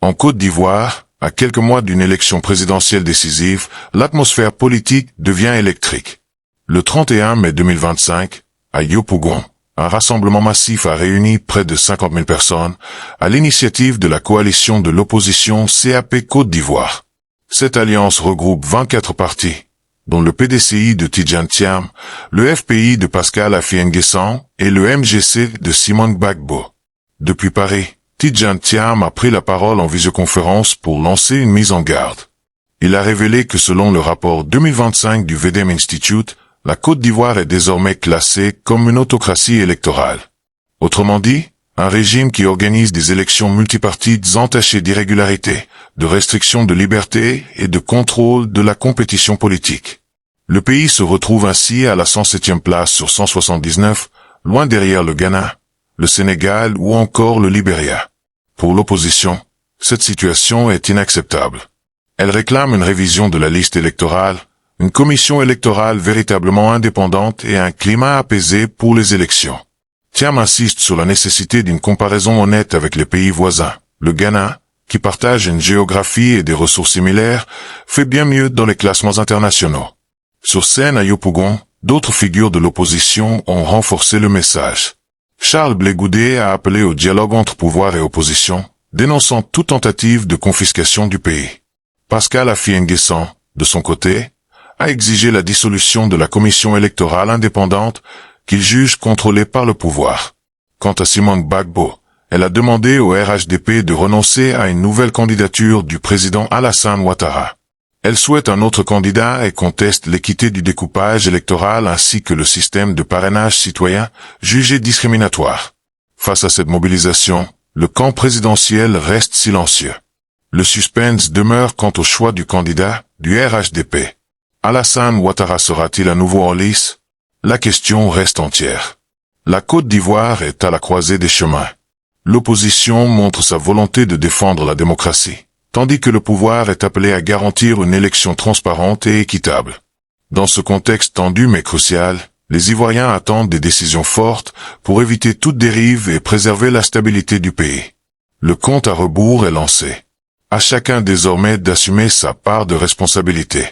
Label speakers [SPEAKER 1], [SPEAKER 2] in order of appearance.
[SPEAKER 1] En Côte d'Ivoire, à quelques mois d'une élection présidentielle décisive, l'atmosphère politique devient électrique. Le 31 mai 2025, à Yopougon, un rassemblement massif a réuni près de 50 000 personnes à l'initiative de la coalition de l'opposition CAP Côte d'Ivoire. Cette alliance regroupe 24 partis, dont le PDCI de Tidjane Thiam, le FPI de Pascal Affi-N'Guessan et le MGC de Simone Gbagbo. Depuis Paris, Tidjane Thiam a pris la parole en visioconférence pour lancer une mise en garde. Il a révélé que selon le rapport 2025 du VDM Institute, la Côte d'Ivoire est désormais classée comme une autocratie électorale. Autrement dit, un régime qui organise des élections multipartites entachées d'irrégularités, de restrictions de liberté et de contrôle de la compétition politique. Le pays se retrouve ainsi à la 107e place sur 179, loin derrière le Ghana, le Sénégal ou encore le Libéria. Pour l'opposition, cette situation est inacceptable. Elle réclame une révision de la liste électorale, une commission électorale véritablement indépendante et un climat apaisé pour les élections. Thiam insiste sur la nécessité d'une comparaison honnête avec les pays voisins. Le Ghana, qui partage une géographie et des ressources similaires, fait bien mieux dans les classements internationaux. Sur scène à Yopougon, d'autres figures de l'opposition ont renforcé le message. Charles Blé Goudé a appelé au dialogue entre pouvoir et opposition, dénonçant toute tentative de confiscation du pays. Pascal Affi-N'Guessan, de son côté, a exigé la dissolution de la commission électorale indépendante qu'il juge contrôlée par le pouvoir. Quant à Simone Gbagbo, elle a demandé au RHDP de renoncer à une nouvelle candidature du président Alassane Ouattara. Elle souhaite un autre candidat et conteste l'équité du découpage électoral ainsi que le système de parrainage citoyen, jugé discriminatoire. Face à cette mobilisation, le camp présidentiel reste silencieux. Le suspense demeure quant au choix du candidat du RHDP. Alassane Ouattara sera-t-il à nouveau en lice? La question reste entière. La Côte d'Ivoire est à la croisée des chemins. L'opposition montre sa volonté de défendre la démocratie, tandis que le pouvoir est appelé à garantir une élection transparente et équitable. Dans ce contexte tendu mais crucial, les Ivoiriens attendent des décisions fortes pour éviter toute dérive et préserver la stabilité du pays. Le compte à rebours est lancé. À chacun désormais d'assumer sa part de responsabilité.